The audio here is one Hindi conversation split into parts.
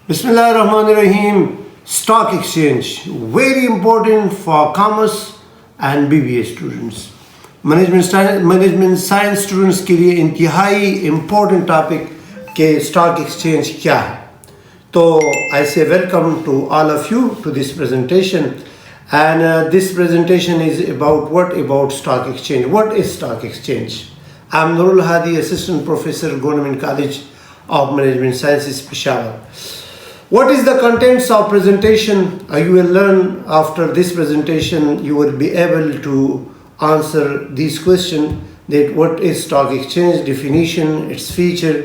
Bismillahirrahmanirrahim. Stock exchange, very important for commerce and BBA students. Management science students के लिए इंतहाई इम्पोर्टेंट टॉपिक के स्टॉक एक्सचेंज क्या है. तो I say welcome to all of you to this presentation, and this presentation is about stock exchange. What is stock exchange? I'm Nurul Hadi, assistant professor, Government College of Management Sciences, Peshawar. What is the contents of presentation? You will learn after this presentation. You will be able to answer these questions: that what is stock exchange, definition, its feature,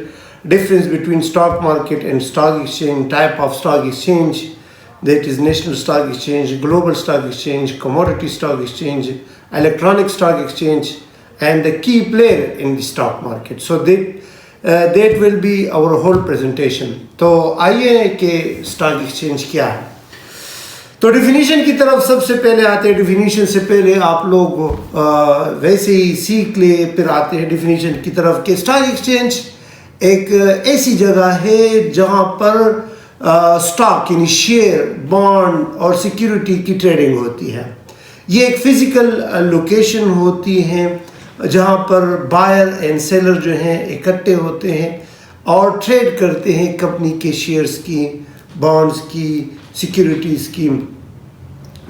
difference between stock market and stock exchange, type of stock exchange, that is national stock exchange, global stock exchange, commodity stock exchange, electronic stock exchange, and the key player in the stock market. So that will be our whole presentation. तो आइए कि स्टॉक एक्सचेंज क्या है. तो डिफिनीशन की तरफ सबसे पहले आते हैं. डिफिनीशन से पहले आप लोग वैसे ही सीख ले, फिर आते हैं डिफिनीशन की तरफ कि स्टॉक एक्सचेंज एक ऐसी जगह है जहां पर स्टॉक यानी शेयर, बॉन्ड और सिक्योरिटी की ट्रेडिंग होती है. ये एक फिजिकल लोकेशन होती है जहां पर बायर एंड सेलर जो हैं इकट्ठे होते हैं और ट्रेड करते हैं कंपनी के शेयर्स की, बॉन्ड्स की, सिक्योरिटीज़ की.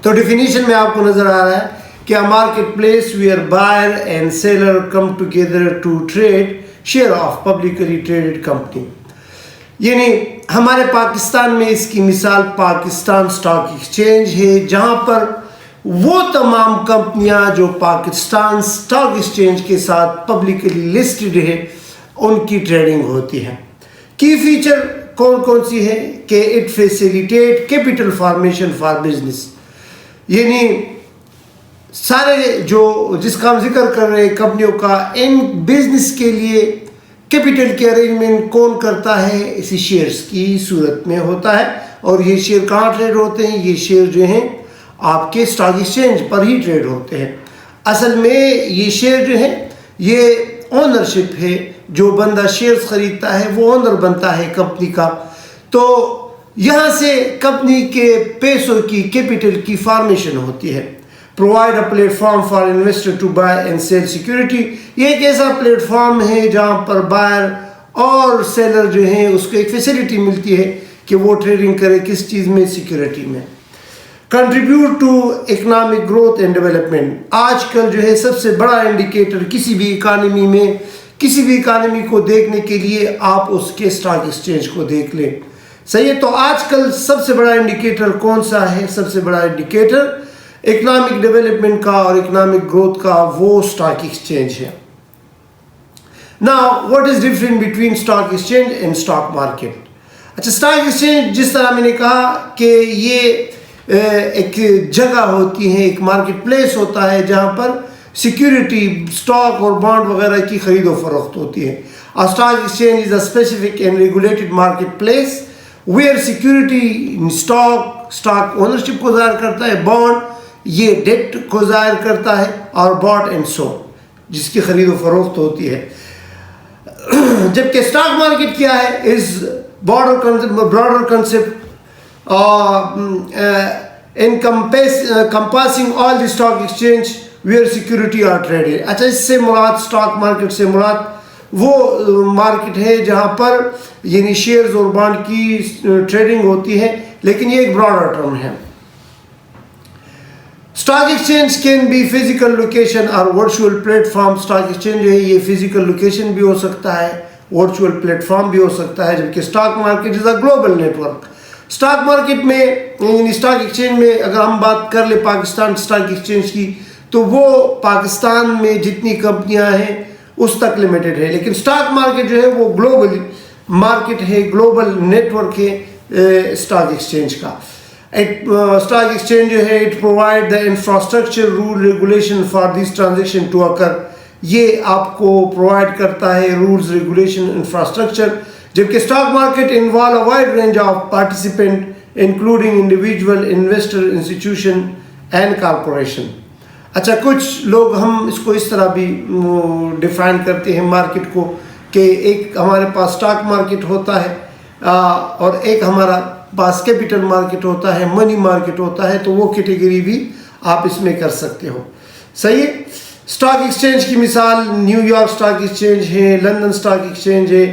तो डिफिनीशन में आपको नज़र आ रहा है कि a market place where buyer and seller come together to trade share of publicly traded company. यानी हमारे पाकिस्तान में इसकी मिसाल पाकिस्तान स्टॉक एक्सचेंज है, जहां पर वो तमाम कंपनियां जो पाकिस्तान स्टॉक एक्सचेंज के साथ पब्लिकली लिस्टेड है उनकी ट्रेडिंग होती है. की फीचर कौन कौन सी है कि it facilitate capital formation for business. यानी सारे जो जिसका हम जिक्र कर रहे हैं कंपनियों का, इन बिजनेस के लिए कैपिटल के अरेंजमेंट कौन करता है, इसी शेयर्स की सूरत में होता है. और ये शेयर कहाँ ट्रेड होते हैं? ये शेयर जो हैं आपके स्टॉक एक्सचेंज पर ही ट्रेड होते हैं. असल में ये शेयर जो है ये ओनरशिप है. जो बंदा शेयर्स खरीदता है वो ओनर बनता है कंपनी का. तो यहाँ से कंपनी के पैसों की, कैपिटल की फॉर्मेशन होती है. Provide a platform for investor to buy and sell security. ये एक ऐसा प्लेटफॉर्म है जहाँ पर बायर और सेलर जो हैं उसको एक फैसिलिटी मिलती है कि वो ट्रेडिंग करे किस चीज़ में, सिक्योरिटी में. Contribute to economic growth and development. आजकल जो है सबसे बड़ा इंडिकेटर किसी भी इकानमी में, किसी भी इकानमी को देखने के लिए आप उसके स्टॉक एक्सचेंज को देख लें. सही है. तो आजकल सबसे बड़ा इंडिकेटर कौन सा है? सबसे बड़ा इंडिकेटर इकोनॉमिक डेवलपमेंट का और इकोनॉमिक ग्रोथ का वो स्टॉक एक्सचेंज है. Now what is different between stock exchange and stock market. अच्छा, स्टॉक एक्सचेंज जिस तरह मैंने कहा कि ये एक जगह होती है, एक मार्केट प्लेस होता है जहां पर सिक्योरिटी, स्टॉक और बॉन्ड वगैरह की खरीदो फरोख्त होती है. A stock exchange is a specific and regulated marketplace where security stock ownership को ज़ाहिर करता है, बॉन्ड ये डेट को ज़ाहिर करता है, और बॉट एंड सो जिसकी खरीदो फरोख्त होती है. जबकि स्टॉक मार्केट क्या है? Is broader concept encompassing all the stock exchange where security are traded. अच्छा, इससे मुराद, स्टॉक मार्केट से मुराद वो मार्केट है जहाँ पर यानी शेयर्स और बॉन्ड की ट्रेडिंग होती है, लेकिन ये एक ब्रॉडर टर्म है. Stock exchange can be physical location और वर्चुअल प्लेटफॉर्म. स्टॉक एक्सचेंज जो है ये फिजिकल लोकेशन भी हो सकता है, वर्चुअल प्लेटफॉर्म भी हो सकता है, जबकि stock market is a global network. Stock market में यानी स्टॉक एक्सचेंज में अगर हम बात कर ले पाकिस्तान स्टॉक एक्सचेंज की, तो वो पाकिस्तान में जितनी कंपनियां हैं उस तक लिमिटेड है. लेकिन स्टॉक मार्केट जो है वो ग्लोबल मार्केट है, ग्लोबल नेटवर्क है स्टॉक एक्सचेंज का. स्टॉक एक्सचेंज जो है it provide the infrastructure, rule, regulation for this transaction to occur. ये आपको प्रोवाइड करता है रूल्स, रेगुलेशन, इंफ्रास्ट्रक्चर. जबकि stock market involve a wide range of participant including individual, investor, institution and corporation. अच्छा, कुछ लोग हम इसको इस तरह भी डिफाइन करते हैं मार्केट को कि एक हमारे पास स्टॉक मार्केट होता है और एक हमारा पास कैपिटल मार्केट होता है, मनी मार्केट होता है, तो वो कैटेगरी भी आप इसमें कर सकते हो। सही है। स्टॉक एक्सचेंज की मिसाल न्यूयॉर्क स्टॉक एक्सचेंज है, लंदन स्टॉक एक्सचेंज है,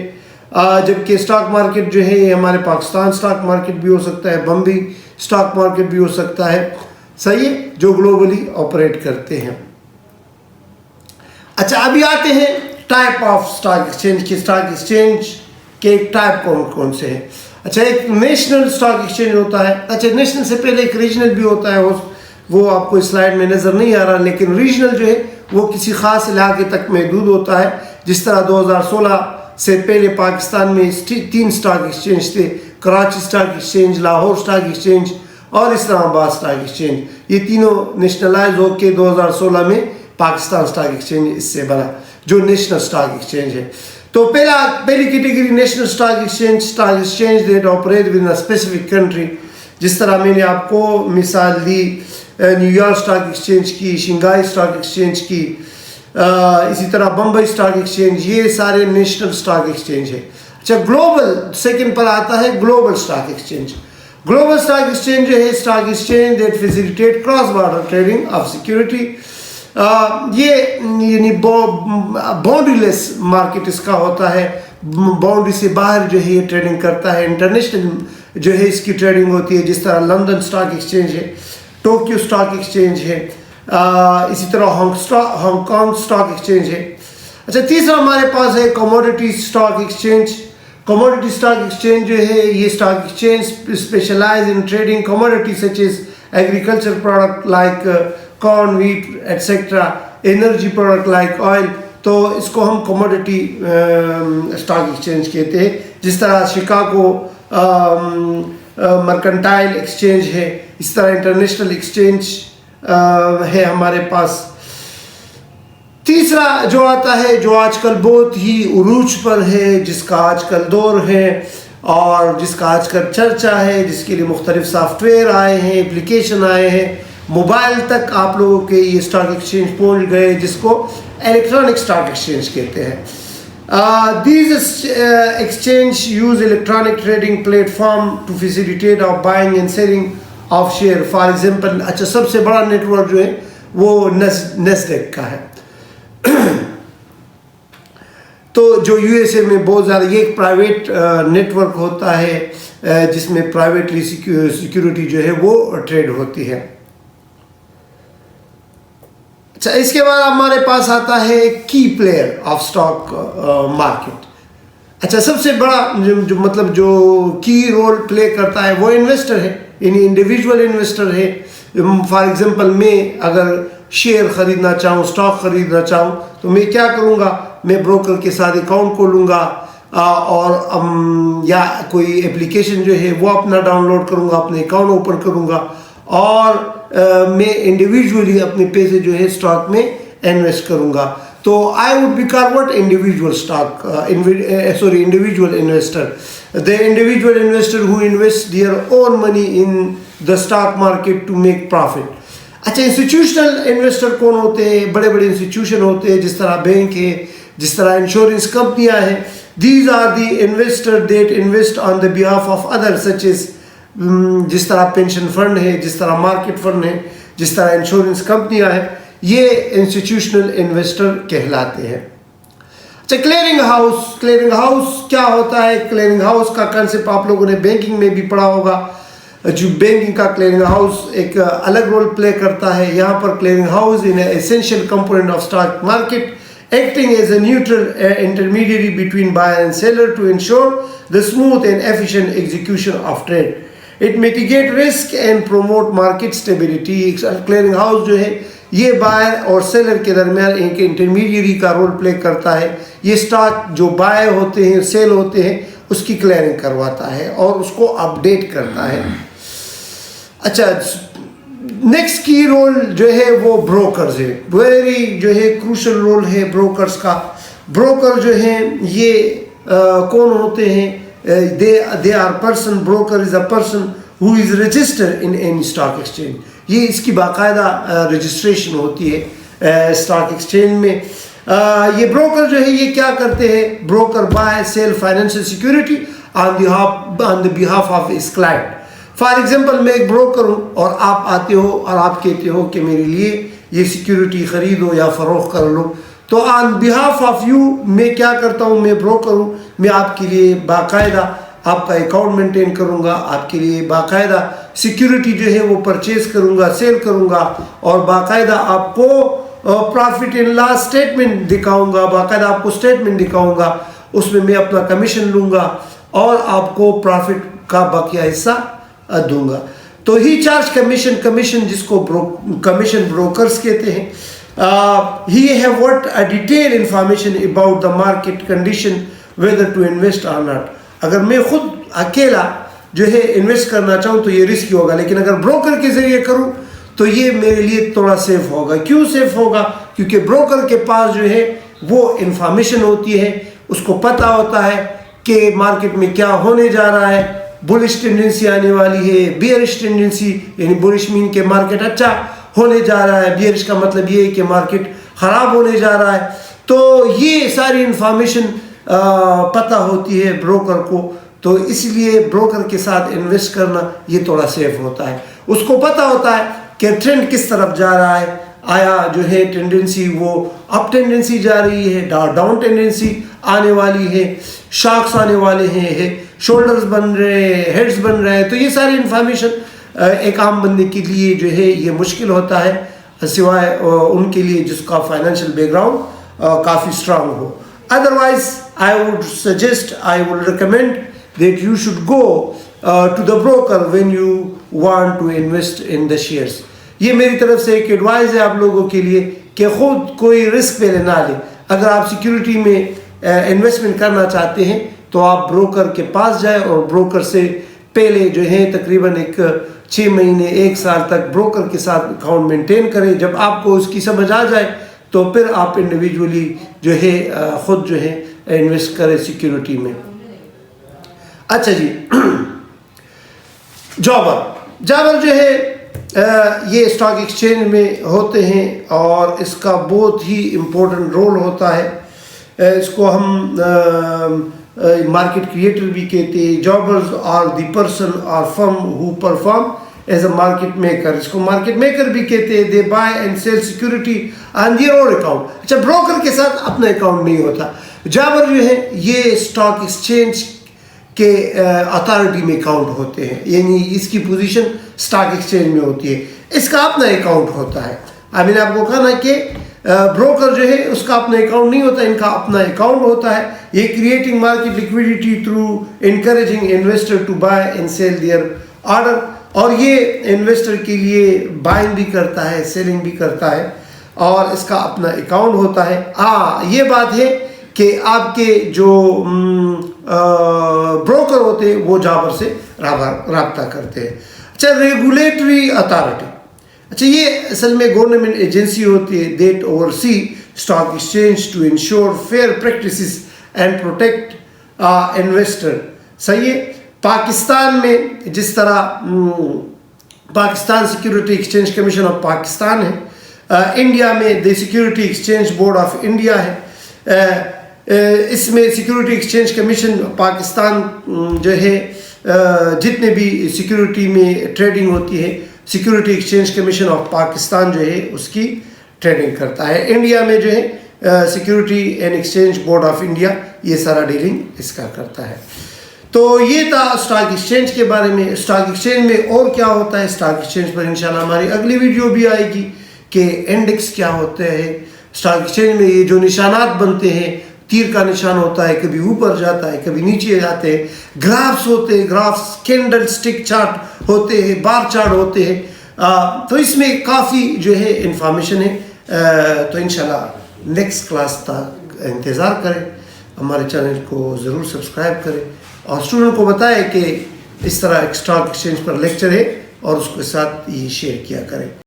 जबकि स्टॉक मार्केट जो है ये हमारे पाकिस्तान स्टॉक मार्केट भी हो सकता है, बम्बई स्टॉक मार्केट भी हो सकता है। सही है, जो ग्लोबली ऑपरेट करते हैं। अच्छा, अभी आते हैं टाइप ऑफ स्टॉक एक्सचेंज के। स्टॉक एक्सचेंज के टाइप कौन कौन से हैं? अच्छा, एक नेशनल स्टॉक एक्सचेंज होता है। अच्छा, नेशनल से पहले एक रीजनल भी होता है, वो आपको इस स्लाइड में नज़र नहीं आ रहा, लेकिन रीजनल जो है वो किसी ख़ास इलाके तक महदूद होता है। जिस तरह 2016 से पहले पाकिस्तान में 3 स्टॉक एक्सचेंज थे, Karachi stock exchange, Lahore stock exchange और इस्लामाबाद स्टॉक एक्सचेंज। ये तीनों नेशनलाइज होकर 2016 में पाकिस्तान स्टॉक एक्सचेंज इससे बना, जो नेशनल स्टॉक एक्सचेंज है। तो पहली category national stock exchange that operate with in a specific country. जिस तरह मैंने आपको मिसाल दी न्यूयॉर्क स्टॉक एक्सचेंज की, शंघाई स्टॉक एक्सचेंज की, इसी तरह बम्बई स्टॉक एक्सचेंज, ये सारे नेशनल स्टॉक एक्सचेंज है। अच्छा, ग्लोबल सेकंड पर आता है global stock exchange. Global stock exchange जो है stock exchange that facilitate cross border trading of security. ये यानी बाउंड्रीलेस मार्केट इसका होता है, बाउंड्री से बाहर जो है ये ट्रेडिंग करता है। इंटरनेशनल जो है इसकी ट्रेडिंग होती है, जिस तरह लंदन स्टॉक एक्सचेंज है, टोक्यो स्टॉक एक्सचेंज है, इसी तरह हांगकांग स्टॉक एक्सचेंज है। अच्छा, तीसरा हमारे पास है commodity stock exchange. Commodity stock exchange जो है ये stock exchange specialize in trading commodity such as agriculture product like corn, wheat etcetera, energy product like oil. तो इसको हम कमोडिटी स्टॉक एक्सचेंज कहते हैं। जिस तरह शिकागो मर्केंटाइल एक्सचेंज है, इस तरह इंटरनेशनल एक्सचेंज है हमारे पास। तीसरा जो आता है, जो आजकल बहुत ही उरूज पर है, जिसका आजकल दौर है और जिसका आजकल चर्चा है, जिसके लिए मुख्तलिफ सॉफ्टवेयर आए हैं, एप्लीकेशन आए हैं, मोबाइल तक आप लोगों के ये स्टॉक एक्सचेंज पहुंच गए, जिसको इलेक्ट्रॉनिक स्टॉक एक्सचेंज कहते हैं। These exchange use electronic trading platform to facilitate of buying and selling of share. For example, अच्छा, सबसे बड़ा नेटवर्क जो है वो नेस्डेक का है। तो जो यूएसए में बहुत ज़्यादा, ये एक प्राइवेट नेटवर्क होता है जिसमें प्राइवेटली सिक्योरिटी जो है वो ट्रेड होती है। अच्छा, इसके बाद हमारे पास आता है की प्लेयर ऑफ स्टॉक मार्केट। अच्छा, सबसे बड़ा जो की रोल प्ले करता है वो इन्वेस्टर है, यानी इंडिविजुअल इन्वेस्टर है। फॉर एग्जांपल, मैं अगर शेयर खरीदना चाहूँ, स्टॉक खरीदना चाहूँ, तो मैं क्या करूँगा, मैं ब्रोकर के साथ अकाउंट खोलूँगा और या कोई एप्लीकेशन जो है वो अपना डाउनलोड करूँगा, अपने अकाउंट ओपन करूँगा और मैं इंडिविजुअली अपने पैसे जो है स्टॉक में इन्वेस्ट करूँगा। तो I would be called what individual individual investor, the individual investor who invest their own money in the stock market to make profit. अच्छा, इंस्टीट्यूशनल इन्वेस्टर कौन होते हैं? बड़े बड़े इंस्टीट्यूशन होते हैं, जिस तरह बैंक है, जिस तरह इंश्योरेंस कंपनियां हैं। These are the investor that invest on the behalf of other such as, जिस तरह पेंशन फंड है, जिस तरह मार्केट फंड है, जिस तरह इंश्योरेंस कंपनियां हैं, ये इंस्टीट्यूशनल इन्वेस्टर कहलाते हैं। अच्छा, क्लियरिंग हाउस क्या होता है? क्लियरिंग हाउस का कंसेप्ट आप लोगों ने बैंकिंग में भी पढ़ा होगा। जो बैंकिंग का क्लियरिंग हाउस एक अलग रोल प्ले करता है। यहाँ पर clearing house in essential component of stock market, acting as a neutral intermediary between buyer and seller to ensure the smooth and efficient execution of trade. It mitigate risk and promote market stability. Clearing house जो है ये बायर और सेलर के दरमियान एक इंटरमीडियरी का रोल प्ले करता है। ये स्टॉक जो बाय होते हैं, सेल होते हैं, उसकी क्लियरिंग करवाता है और उसको अपडेट करता है। अच्छा, नेक्स्ट की रोल जो है वो ब्रोकर्स है। वेरी जो है क्रूशल रोल है ब्रोकर्स का। ब्रोकर जो है ये कौन होते हैं? They are person, broker is a person who is registered in any stock exchange. ये इसकी बाकायदा रजिस्ट्रेशन होती है स्टॉक एक्सचेंज में। ये ब्रोकर जो है ये क्या करते हैं? Broker buy sell financial security on the behalf of his client. For example मैं एक ब्रोकर हूँ और आप आते हो और आप कहते हो कि मेरे लिए ये सिक्योरिटी ख़रीदो या फ़रोख्त कर लो, तो ऑन बिहाफ ऑफ यू मैं क्या करता हूँ, मैं ब्रोकर हूँ, मैं आपके लिए बाकायदा आपका अकाउंट मेंटेन करूँगा, आपके लिए बाकायदा सिक्योरिटी जो है वो परचेज़ करूँगा, सेल करूँगा, और बाकायदा आपको प्रॉफिट एंड लॉस स्टेटमेंट दिखाऊँगा, बाकायदा आपको स्टेटमेंट दिखाऊँगा, उसमें मैं अपना कमीशन लूँगा और आपको प्रॉफिट का बाकिया हिस्सा दूंगा। तो ही चार्ज कमीशन जिसको कमीशन ब्रोकर्स कहते हैं। He have what a detail information about the market condition whether to invest और नॉट। अगर मैं खुद अकेला जो है इन्वेस्ट करना चाहूँ तो ये रिस्की होगा, लेकिन अगर ब्रोकर के जरिए करूँ तो ये मेरे लिए थोड़ा सेफ होगा। क्यों सेफ होगा? क्योंकि ब्रोकर के पास जो है वो इंफॉर्मेशन होती है, उसको पता होता है कि मार्केट में क्या होने जा रहा है, बुलिश टेंडेंसी आने वाली है, बियरिश टेंडेंसी, यानी बुलिश मीन के मार्केट अच्छा होने जा रहा है, बियरिश का मतलब ये है कि मार्केट ख़राब होने जा रहा है। तो ये सारी इंफॉर्मेशन पता होती है ब्रोकर को, तो इसलिए ब्रोकर के साथ इन्वेस्ट करना ये थोड़ा सेफ होता है। उसको पता होता है कि ट्रेंड किस तरफ जा रहा है, आया जो है टेंडेंसी वो अप टेंडेंसी जा रही है, डाउन टेंडेंसी आने वाली है, शॉक्स आने वाले हैं, शोल्डर्स बन रहे हैं, हेड्स बन रहे हैं। तो ये सारी इंफॉर्मेशन एक आम बंदे के लिए जो है ये मुश्किल होता है, सिवाय उनके लिए जिसका फाइनेंशियल बैकग्राउंड काफ़ी स्ट्रांग हो। Otherwise I would suggest, I would recommend that you should go to the broker when you want to invest in the shares. ये मेरी तरफ से एक एडवाइस है आप लोगों के लिए कि खुद कोई रिस्क पहले ना ले। अगर आप सिक्योरिटी में इन्वेस्टमेंट करना चाहते हैं तो आप ब्रोकर के पास जाएं और ब्रोकर से पहले जो है तकरीबन एक 6 महीने 1 साल तक ब्रोकर के साथ अकाउंट मेंटेन करें। जब आपको उसकी समझ आ जाए तो फिर आप इंडिविजुअली जो है ख़ुद जो है इन्वेस्ट करें सिक्योरिटी में। अच्छा जी, जॉबर जो है ये स्टॉक एक्सचेंज में होते हैं और इसका बहुत ही इम्पोर्टेंट रोल होता है। इसको हम मार्केट क्रिएटर भी कहते हैं। Jobbers are the person or firm who perform as a market maker. इसको मार्केट मेकर भी कहते हैं। They buy and sell security on their own account. अच्छा, ब्रोकर के साथ अपना अकाउंट नहीं होता। जॉबर जो है ये स्टॉक एक्सचेंज के अथॉरिटी में काउंट होते हैं, यानी इसकी पोजीशन स्टॉक एक्सचेंज में होती है, इसका अपना अकाउंट होता है। अभी मैंने आपको कहा ना कि ब्रोकर जो है उसका अपना अकाउंट नहीं होता, इनका अपना अकाउंट होता है। ये creating market liquidity through encouraging investor to buy and sell their order, और ये इन्वेस्टर के लिए बाइंग भी करता है, सेलिंग भी करता है, और इसका अपना अकाउंट होता है। ये बात है कि आपके जो ब्रोकर होते हैं वो जॉबर से रब्ता करते हैं। अच्छा, रेगुलेटरी अथॉरिटी, अच्छा ये असल में गवर्नमेंट एजेंसी होती है that oversee stock exchange to ensure fair practices and protect investor. सही है। पाकिस्तान में जिस तरह Pakistan security exchange commission of Pakistan है, इंडिया में the security exchange board of India है। इसमें सिक्योरिटी एक्सचेंज कमीशन पाकिस्तान जो है जितने भी सिक्योरिटी में ट्रेडिंग होती है, security exchange commission of Pakistan जो है उसकी ट्रेडिंग करता है। इंडिया में जो है security and exchange board of India ये सारा डीलिंग इसका करता है। तो ये था स्टॉक एक्सचेंज के बारे में। स्टॉक एक्सचेंज में और क्या होता है, स्टॉक एक्सचेंज पर इंशाल्लाह हमारी अगली वीडियो भी आएगी कि इंडेक्स क्या होते हैं। स्टॉक एक्सचेंज में ये जो निशानात बनते हैं, तीर का निशान होता है, कभी ऊपर जाता है, कभी नीचे जाते हैं, ग्राफ्स होते हैं, ग्राफ्स कैंडल स्टिक चार्ट होते हैं, बार चार्ट होते हैं। तो इसमें काफ़ी जो है इंफॉर्मेशन है। तो इंशाल्लाह नेक्स्ट क्लास तक इंतज़ार करें, हमारे चैनल को ज़रूर सब्सक्राइब करें और स्टूडेंट को बताएं कि इस तरह स्टॉक एक्सचेंज पर लेक्चर है और उसके साथ ये शेयर किया करें।